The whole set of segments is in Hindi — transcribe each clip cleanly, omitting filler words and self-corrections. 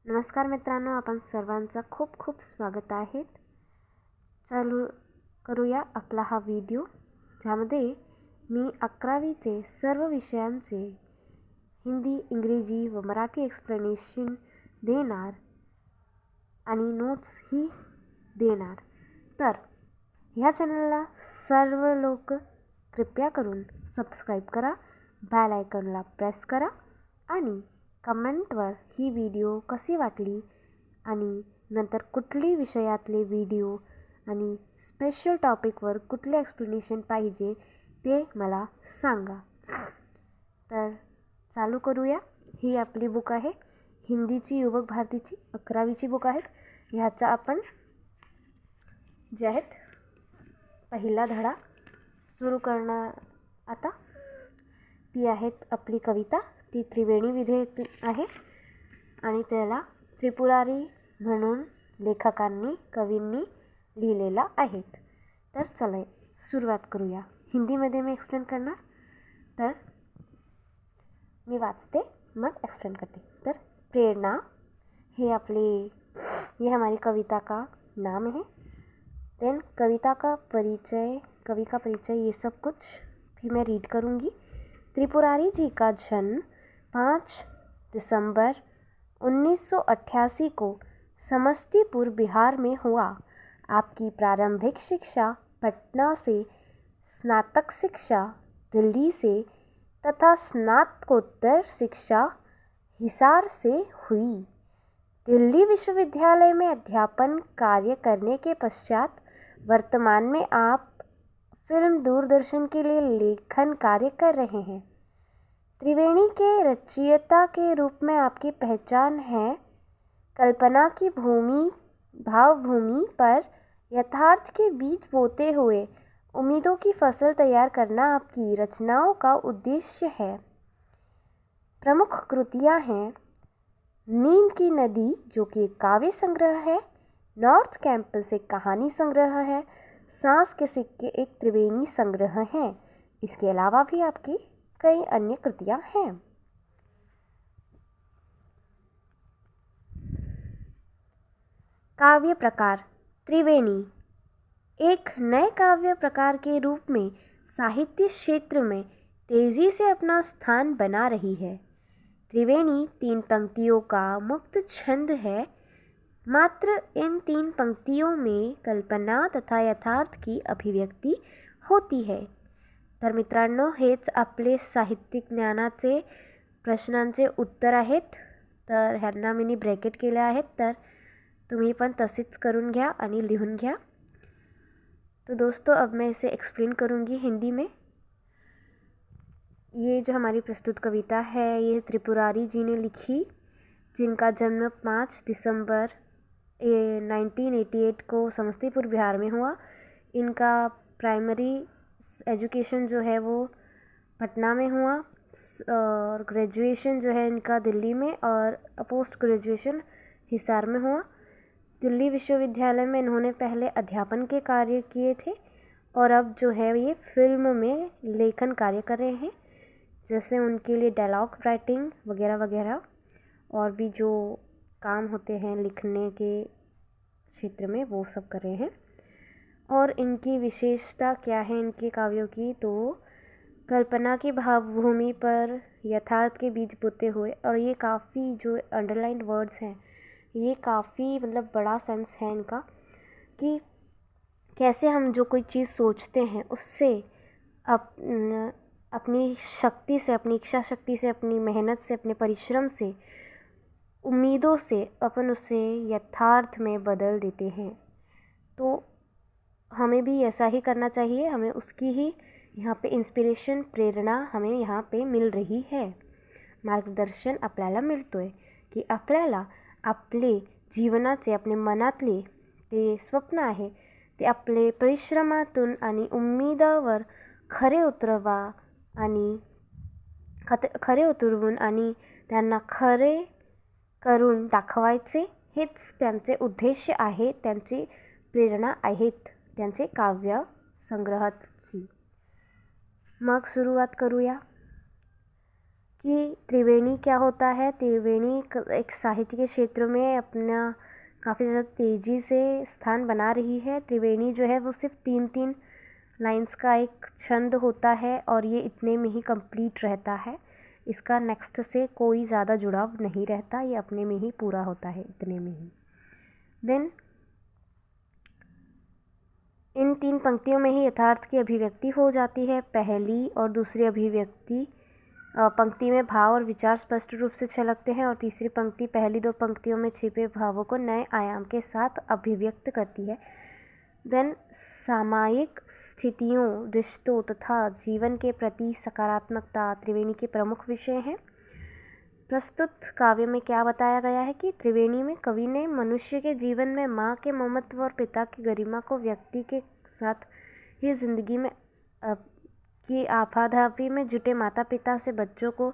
नमस्कार मित्रांनो, आपण सर्वांचं खूप खूप स्वागत आहे. चालू करूया आपला हा व्हिडिओ, ज्यामध्ये मी 11वीचे सर्व विषयांचे हिंदी, इंग्रजी व मराठी एक्सप्लेनेशन देणार आणि नोट्सही देणार. तर ह्या चॅनलला सर्व लोक कृपया करून सबस्क्राईब करा, बेल आयकॉनला प्रेस करा आणि कमेंटवर ही व्हिडिओ कशी वाटली आणि नंतर कुठली विषयातले व्हिडिओ आणि स्पेशल टॉपिकवर कुठले एक्सप्लेनेशन पाहिजे ते मला सांगा. तर चालू करूया. ही आपली बुक आहे, हिंदीची युवक भारतीची 11वीची बुक आहे. ह्याचा आपण जे आहेत पहिला धडा सुरू करणार आता. ती आहेत आपली कविता. ती त्रिवेणी विधे आहे आणि त्याला त्रिपुरारी म्हणून लेखकांनी कवींनी लिहिलेला आहे. तर चला सुरुवात करूया. हिंदीमध्ये मी एक्सप्लेन करणार, तर मी वाचते मग एक्सप्लेन करते. तर प्रेरणा ये हमारी कविता का नाम है. देन कविता का परिचय, कवि का परिचय, ये सब कुछ भी मैं रीड करूँगी. त्रिपुरारी जी का जन्म 5 दिसंबर 1988 को समस्तीपुर बिहार में हुआ. आपकी प्रारंभिक शिक्षा पटना से, स्नातक शिक्षा दिल्ली से तथा स्नातकोत्तर शिक्षा हिसार से हुई. दिल्ली विश्वविद्यालय में अध्यापन कार्य करने के पश्चात वर्तमान में आप फिल्म दूरदर्शन के लिए लेखन कार्य कर रहे हैं. त्रिवेणी के रचयिता के रूप में आपकी पहचान है. कल्पना की भावभूमि पर यथार्थ के बीज बोते हुए उम्मीदों की फसल तैयार करना आपकी रचनाओं का उद्देश्य है. प्रमुख कृतियां हैं नींद की नदी, जो कि एक काव्य संग्रह है. नॉर्थ कैंपस एक कहानी संग्रह है. सांस के सिक्के एक त्रिवेणी संग्रह है. इसके अलावा भी आपकी कई अन्य कृतियां हैं. काव्य प्रकार. त्रिवेणी एक नए काव्य प्रकार के रूप में साहित्य क्षेत्र में तेजी से अपना स्थान बना रही है. त्रिवेणी 3 पंक्तियों का मुक्त छंद है. मात्र इन 3 पंक्तियों में कल्पना तथा यथार्थ की अभिव्यक्ती होती है. तर मित्रांनो, हेच आपले साहित्यिक ज्ञानाचे प्रश्नांचे उत्तर आहेत. तर ह्यांना मी ब्रॅकेट केले आहेत, तर तुम्ही पण तसेच करून घ्या आणि लिहून घ्या. तो दोस्तों, अब मैं इसे एक्सप्लेन करूँगी हिंदी में. ये जो हमारी प्रस्तुत कविता है, ये त्रिपुरारी जी ने लिखी, जिनका जन्म 5 दिसंबर 1988 को समस्तीपुर बिहार में हुआ. इनका प्राइमरी एजुकेशन जो है वो पटना में हुआ और ग्रेजुएशन जो है इनका दिल्ली में और पोस्ट ग्रेजुएशन हिसार में हुआ. दिल्ली विश्वविद्यालय में इन्होंने पहले अध्यापन के कार्य किए थे और अब जो है ये फिल्म में लेखन कार्य कर रहे हैं, जैसे उनके लिए डायलॉग राइटिंग वगैरह वगैरह और भी जो काम होते हैं लिखने के क्षेत्र में, वो सब कर रहे हैं. और इनकी विशेषता क्या है इनके काव्यों की, तो कल्पना की भावभूमि पर यथार्थ के बीज बोते हुए, और ये काफ़ी जो अंडरलाइंड वर्ड्स हैं, ये काफ़ी मतलब बड़ा सेंस है इनका कि कैसे हम जो कोई चीज़ सोचते हैं उससे अपनी शक्ति से, अपनी इच्छा शक्ति से, अपनी मेहनत से, अपने परिश्रम से, उम्मीदों से अपन उसे यथार्थ में बदल देते हैं. तो हमें भी ऐसा ही करना चाहिए. हमें उसकी ही यहाँ पे इंस्पिरेशन, प्रेरणा हमें यहाँ पे मिल रही है. मार्गदर्शन आपल्याला मिळतोय की आपल्याला आपले जीवनाचे, आपले मनातले ते स्वप्न आहे ते आपले परिश्रमातून आणि उम्मीदावर खरे उतरवून आणि त्यांना खरे करून दाखवायचे, हेच त्यांचे उद्देश आहे, त्यांची प्रेरणा आहेत त्यांचे काव्य संग्रहाची. मग सुरुवात करूया. कि त्रिवेणी क्या होता है। त्रिवेणी एक साहित्य के क्षेत्र में अपना काफ़ी ज़्यादा तेज़ी से स्थान बना रही है। त्रिवेणी जो है वो सिर्फ 3-3 लाइंस का एक छंद होता है और ये इतने में ही कंप्लीट रहता है। इसका नेक्स्ट से कोई ज़्यादा जुड़ाव नहीं रहता, ये अपने में ही पूरा होता है इतने में ही। देन इन 3 पंक्तियों में ही यथार्थ की अभिव्यक्ति हो जाती है। पहली और दूसरी अभिव्यक्ति पंक्ति में भाव और विचार स्पष्ट रूप से झलकते हैं और तीसरी पंक्ति पहली 2 पंक्तियों में छिपे भावों को नए आयाम के साथ अभिव्यक्त करती है। देन सामायिक स्थितियों, रिश्तों तथा जीवन के प्रति सकारात्मकता त्रिवेणी के प्रमुख विषय हैं। प्रस्तुत काव्य में क्या बताया गया है कि त्रिवेणी में कवि ने मनुष्य के जीवन में माँ के ममत्व और पिता की गरिमा को व्यक्ति के साथ ही जिंदगी में की आपाधापी में जुटे माता पिता से बच्चों को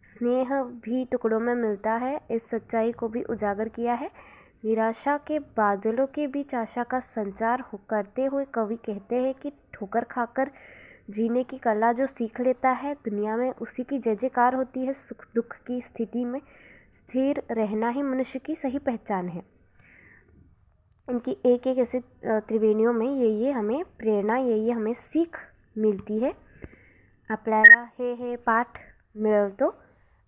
स्नेह भी टुकड़ों में मिलता है, इस सच्चाई को भी उजागर किया है। निराशा के बादलों के बीच आशा का संचार करते हुए कवि कहते हैं कि ठोकर खाकर जीने की कला जो सीख लेता है, दुनिया में उसी की जय जयकार होती है। सुख दुख की स्थिति में स्थिर रहना ही मनुष्य की सही पहचान है। इनकी एक एक ऐसे त्रिवेणियों में ये हमें प्रेरणा, ये हमें सीख मिळती है। आपल्याला हे पाठ मिळवतो,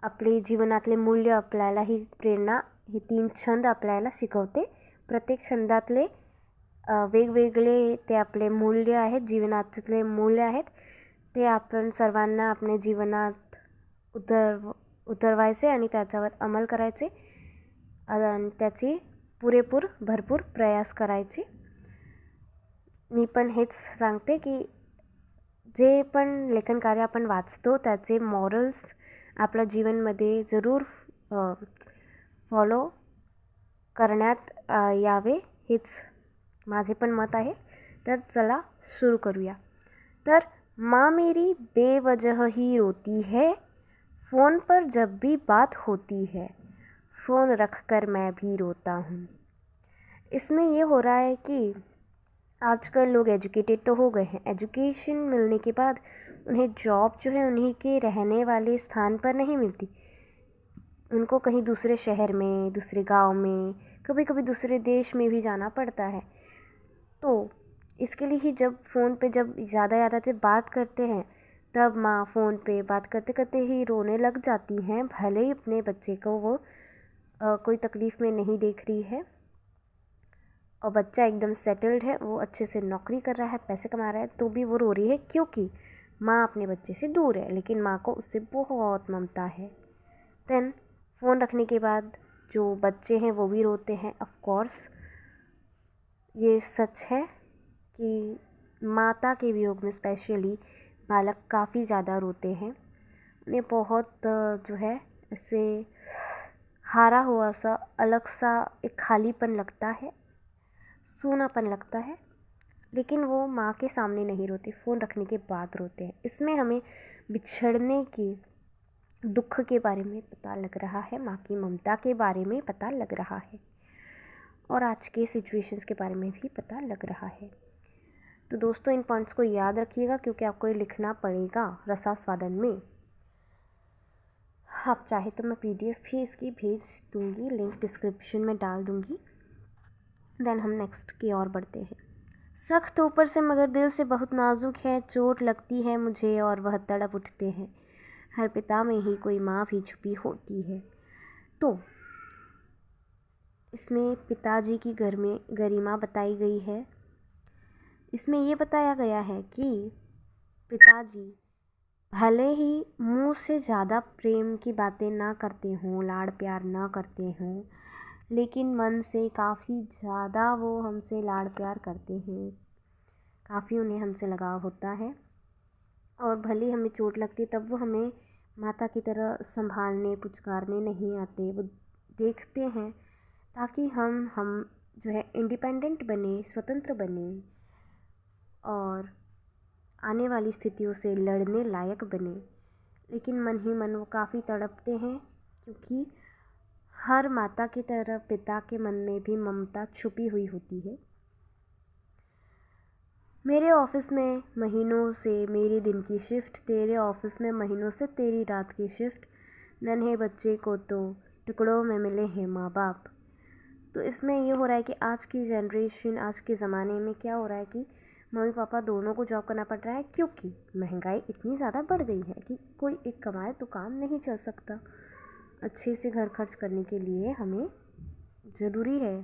आपले जीवनातले मूल्य आपल्याला ही प्रेरणा, हे 3 छंद आपल्याला शिकवते। प्रत्येक छंदातले वेगवेगळे ते आपले मूल्य आहेत, जीवनातले मूल्य आहेत, ते आपण सर्वांना आपल्या जीवनात उतरवायचे आणि त्याच्यावर अंमल करायचे आणि त्याची पुरेपूर भरपूर प्रयास करायचे। मी पण हेच सांगते की जे पण लेखन कार्य आपण वाचतो त्याचे मॉरल्स आपल्या जीवनमध्ये जरूर फॉलो करण्यात यावे, हेच माझे पण मत आहे। तर चला सुरू करूया। तर माँ मेरी बेवजह ही रोती है, फ़ोन पर जब भी बात होती है, फ़ोन रख कर मैं भी रोता हूँ। इसमें ये हो रहा है कि आजकल लोग एजुकेटेड तो हो गए हैं, एजुकेशन मिलने के बाद उन्हें जॉब जो है उन्हीं के रहने वाले स्थान पर नहीं मिलती, उनको कहीं दूसरे शहर में, दूसरे गांव में, कभी कभी दूसरे देश में भी जाना पड़ता है। तो इसके लिए ही जब फ़ोन पे जब ज़्यादा से बात करते हैं, तब माँ फ़ोन पे बात करते करते ही रोने लग जाती हैं, भले ही अपने बच्चे को वो कोई तकलीफ़ में नहीं देख रही है और बच्चा एकदम सेटल्ड है, वो अच्छे से नौकरी कर रहा है, पैसे कमा रहा है, तो भी वो रो रही है क्योंकि माँ अपने बच्चे से दूर है, लेकिन माँ को उससे बहुत ममता है। देन फ़ोन रखने के बाद जो बच्चे हैं वो भी रोते हैं। ऑफ कोर्स ये सच है कि माता के वियोग में स्पेशली बालक काफ़ी ज़्यादा रोते हैं, उन्हें बहुत जो है ऐसे हारा हुआ सा अलग सा एक खालीपन लगता है, सूनापन लगता है, लेकिन वो माँ के सामने नहीं रोते, फ़ोन रखने के बाद रोते हैं। इसमें हमें बिछड़ने की दुख के बारे में पता लग रहा है, माँ की ममता के बारे में पता लग रहा है और आज के सिचुएशंस के बारे में भी पता लग रहा है। तो दोस्तों इन पॉइंट्स को याद रखिएगा क्योंकि आपको ये लिखना पड़ेगा रसास्वादन में। आप चाहे तो मैं PDF भी इसकी भेज दूँगी, लिंक डिस्क्रिप्शन में डाल दूँगी। देन हम नेक्स्ट की ओर बढ़ते हैं। सख्त ऊपर से मगर दिल से बहुत नाजुक है, चोट लगती है मुझे और वह तड़प उठते हैं, हर पिता में ही कोई माँ भी छुपी होती है। तो इसमें पिताजी की घर में गरिमा बताई गई है। इसमें ये बताया गया है कि पिताजी भले ही मुँह से ज़्यादा प्रेम की बातें ना करते हों, लाड़ प्यार ना करते हों, लेकिन मन से काफ़ी ज़्यादा वो हमसे लाड़ प्यार करते हैं, काफ़ी उन्हें हमसे लगाव होता है और भले हमें चोट लगती तब वो हमें माता की तरह संभालने पुचकारने नहीं आते, वो देखते हैं ताकि हम जो है इंडिपेंडेंट बने, स्वतंत्र बने और आने वाली स्थितियों से लड़ने लायक बने। लेकिन मन ही मन वो काफ़ी तड़पते हैं क्योंकि हर माता की तरह पिता के मन में भी ममता छुपी हुई होती है। मेरे ऑफिस में महीनों से मेरे दिन की शिफ्ट, तेरे ऑफिस में महीनों से तेरी रात की शिफ्ट, नन्हे बच्चे को तो टुकड़ों में मिले हैं माँ बाप। तो इसमें ये हो रहा है कि आज की जनरेशन, आज के ज़माने में क्या हो रहा है कि मम्मी पापा दोनों को जॉब करना पड़ रहा है, क्योंकि महंगाई इतनी ज़्यादा बढ़ गई है कि कोई एक कमाए तो काम नहीं चल सकता। अच्छे से घर खर्च करने के लिए हमें ज़रूरी है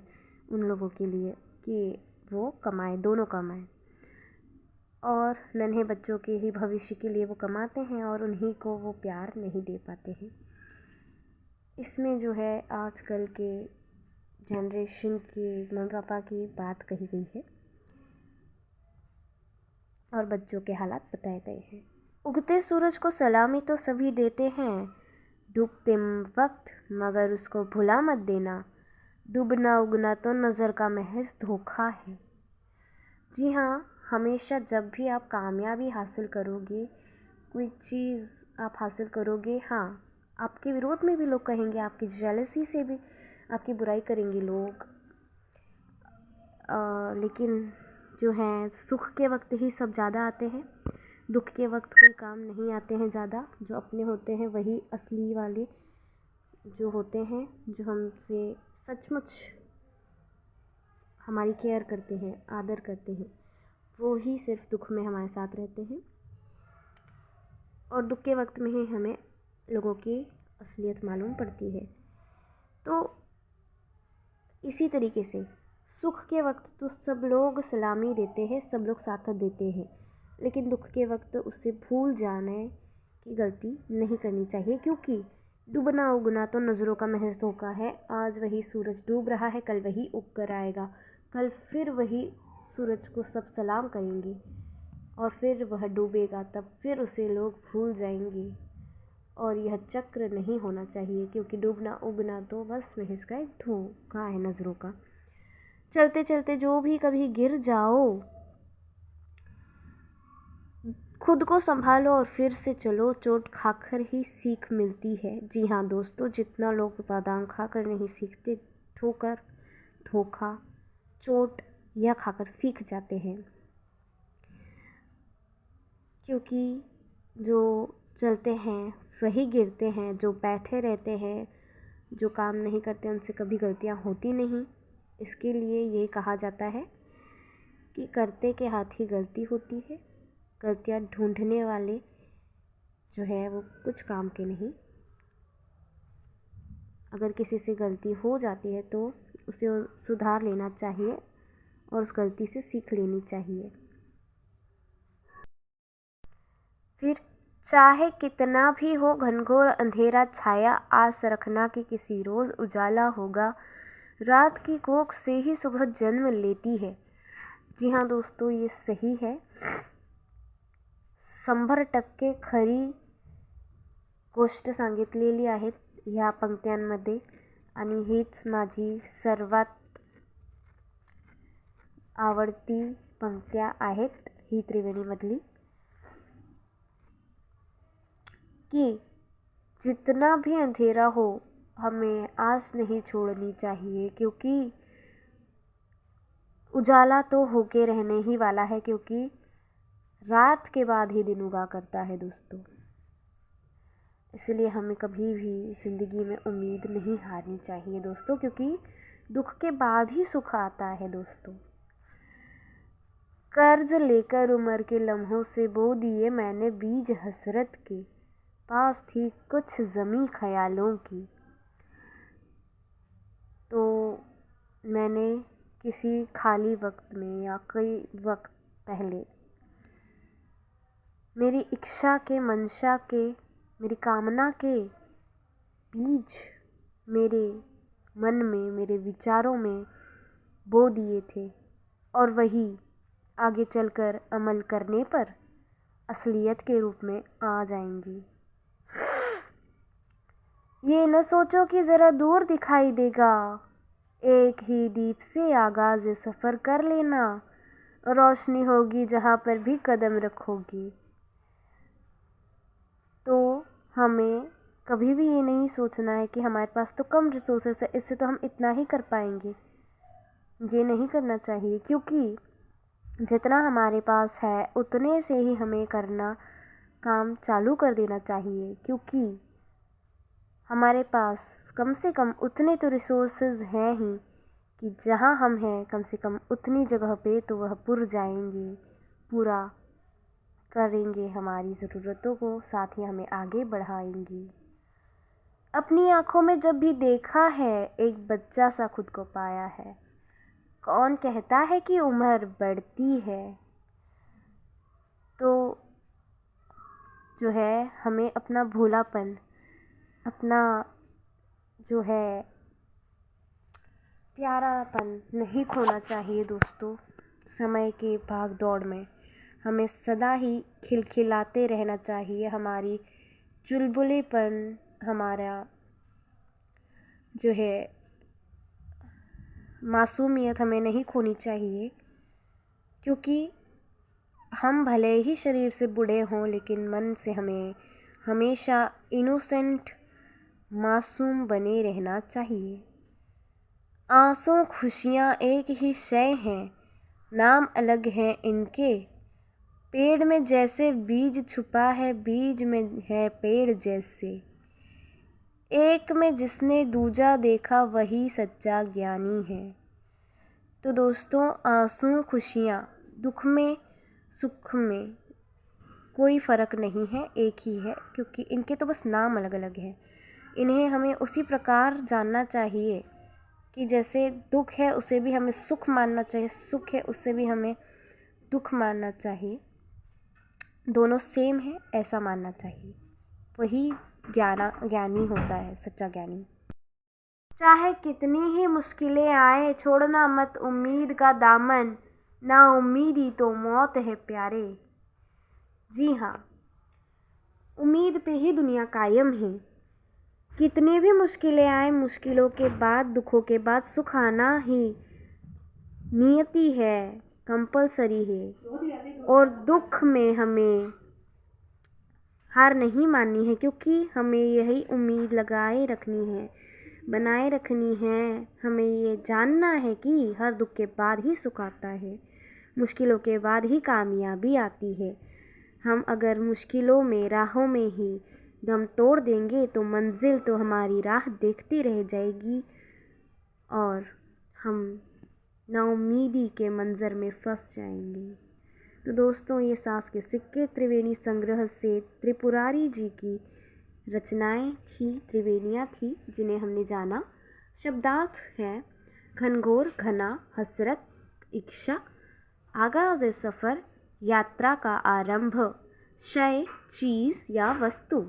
उन लोगों के लिए कि वो कमाए, दोनों कमाएं, और नन्हे बच्चों के ही भविष्य के लिए वो कमाते हैं और उन्हीं को वो प्यार नहीं दे पाते हैं। इसमें जो है आजकल के जनरेशन के मम्मी पापा की बात कही गई है और बच्चों के हालात बताए गए हैं। उगते सूरज को सलामी तो सभी देते हैं, डूबते वक्त मगर उसको भुला मत देना, डूबना उगना तो नज़र का महज धोखा है। जी हाँ, हमेशा जब भी आप कामयाबी हासिल करोगे, कोई चीज़ आप हासिल करोगे, हाँ आपके विरोध में भी लोग कहेंगे, आपकी जेलसी से भी आपकी बुराई करेंगे लोग, लेकिन जो है सुख के वक्त ही सब ज़्यादा आते हैं, दुख के वक्त कोई काम नहीं आते हैं ज़्यादा। जो अपने होते हैं वही असली वाले जो होते हैं, जो हमसे सचमुच हमारी केयर करते हैं, आदर करते हैं, वो ही सिर्फ दुख में हमारे साथ रहते हैं और दुख के वक्त में ही हमें लोगों की असलियत मालूम पड़ती है। तो इसी तरीके से सुख के वक्त तो सब लोग सलामी देते हैं, सब लोग साथ देते हैं, लेकिन दुख के वक्त उससे भूल जाने की गलती नहीं करनी चाहिए, क्योंकि डूबना उगना तो नज़रों का महज धोखा है। आज वही सूरज डूब रहा है, कल वही उग कर आएगा, कल फिर वही सूरज को सब सलाम करेंगे और फिर वह डूबेगा, तब फिर उसे लोग भूल जाएंगे। और यह चक्र नहीं होना चाहिए, क्योंकि डूबना उगना तो बस महज का एक धोखा है नज़रों का। चलते चलते जो भी कभी गिर जाओ, खुद को संभालो और फिर से चलो, चोट खाकर ही सीख मिलती है। जी हाँ दोस्तों, जितना लोग बादाम खाकर नहीं सीखते, ठोकर, धोखा, चोट यह खाकर सीख जाते हैं, क्योंकि जो चलते हैं वही गिरते हैं, जो बैठे रहते हैं, जो काम नहीं करते, उनसे कभी गलतियाँ होती नहीं। इसके लिए ये कहा जाता है कि करते के हाथ ही गलती होती है, गलतियाँ ढूंढने वाले जो है वो कुछ काम के नहीं। अगर किसी से गलती हो जाती है तो उसे सुधार लेना चाहिए और उस गलती से सीख लेनी चाहिए। फिर चाहे कितना भी हो घनघोर अंधेरा छाया, आस रखना कि किसी रोज़ उजाला होगा, रात की कोख से ही सुबह जन्म लेती है। जी हाँ दोस्तों, ये सही है। 100% खरी गोष्ट सांगितलेली आहे ह्या पंक्त्यांमध्ये आणि हीच माझी सर्वात आवडती पंक्त्या आहेत ही त्रिवेणीमधली, कि जितना भी अंधेरा हो हमें आस नहीं छोड़नी चाहिए, क्योंकि उजाला तो होके रहने ही वाला है, क्योंकि रात के बाद ही दिन उगा करता है दोस्तों। इसलिए हमें कभी भी ज़िंदगी में उम्मीद नहीं हारनी चाहिए दोस्तों, क्योंकि दुख के बाद ही सुख आता है दोस्तों। कर्ज लेकर उम्र के लम्हों से बो दिए मैंने बीज हसरत के, पास थी कुछ ज़मीं ख्यालों की। तो मैंने किसी खाली वक्त में या कई वक्त पहले मेरी इच्छा के, मंशा के, मेरी कामना के बीज मेरे मन में, मेरे विचारों में बो दिए थे, और वही आगे चलकर अमल करने पर असलियत के रूप में आ जाएंगी। ये न सोचो कि ज़रा दूर दिखाई देगा, एक ही दीप से आगाज़ सफ़र कर लेना, रोशनी होगी जहाँ पर भी कदम रखोगी। तो हमें कभी भी ये नहीं सोचना है कि हमारे पास तो कम रिसोर्सेस है, इससे तो हम इतना ही कर पाएंगे। ये नहीं करना चाहिए, क्योंकि जितना हमारे पास है उतने से ही हमें करना, काम चालू कर देना चाहिए, क्योंकि हमारे पास कम से कम उतने तो रिसोर्सेज हैं ही कि जहाँ हम हैं कम से कम उतनी जगह पे तो वह पुर जाएंगे, पूरा करेंगे हमारी ज़रूरतों को, साथ ही हमें आगे बढ़ाएंगी। अपनी आँखों में जब भी देखा है एक बच्चा सा खुद को पाया है, कौन कहता है कि उम्र बढ़ती है। तो जो है हमें अपना भोलापन, अपना जो है प्यारापन नहीं खोना चाहिए दोस्तों। समय के भाग दौड़ में हमें सदा ही खिलखिलाते रहना चाहिए। हमारी चुलबुलेपन, हमारा जो है मासूमियत हमें नहीं खोनी चाहिए, क्योंकि हम भले ही शरीर से बूढ़े हों लेकिन मन से हमें हमेशा इनोसेंट, मासूम बने रहना चाहिए। आंसू खुशियाँ एक ही शय हैं, नाम अलग हैं इनके। पेड़ में जैसे बीज छुपा है, बीज में है पेड़ जैसे। एक में जिसने दूजा देखा वही सच्चा ज्ञानी है। तो दोस्तों, आंसू खुशियाँ, दुख में सुख में कोई फ़र्क नहीं है, एक ही है, क्योंकि इनके तो बस नाम अलग अलग हैं। इन्हें हमें उसी प्रकार जानना चाहिए कि जैसे दुख है उसे भी हमें सुख मानना चाहिए, सुख है उसे भी हमें दुख मानना चाहिए। दोनों सेम है ऐसा मानना चाहिए, वही ज्ञानी होता है, सच्चा ज्ञानी। चाहे कितनी ही मुश्किलें आए, छोड़ना मत उम्मीद का दामन, ना उम्मीदी तो मौत है प्यारे। जी हाँ, उम्मीद पे ही दुनिया कायम है। कितनी भी मुश्किलें आए, मुश्किलों के बाद, दुखों के बाद सुख आना ही नियति है, कंपलसरी है। और दुख में हमें हार नहीं माननी है, क्योंकि हमें यही उम्मीद लगाए रखनी है, बनाए रखनी है। हमें ये जानना है कि हर दुख के बाद ही सुख आता है, मुश्किलों के बाद ही कामयाबी आती है। हम अगर मुश्किलों में, राहों में ही दम तोड़ देंगे तो मंजिल तो हमारी राह देखती रह जाएगी और हम नाउम्मीदी के मंजर में फंस जाएंगे। तो दोस्तों, ये सास के सिक्के त्रिवेणी संग्रह से त्रिपुरारी जी की रचनाएं थी, त्रिवेणियाँ थी, जिन्हें हमने जाना। शब्दार्थ हैं घनघोर, घना, हसरत, इच्छा, आगाज़ सफ़र, यात्रा का आरंभ, शय, चीज़ या वस्तु।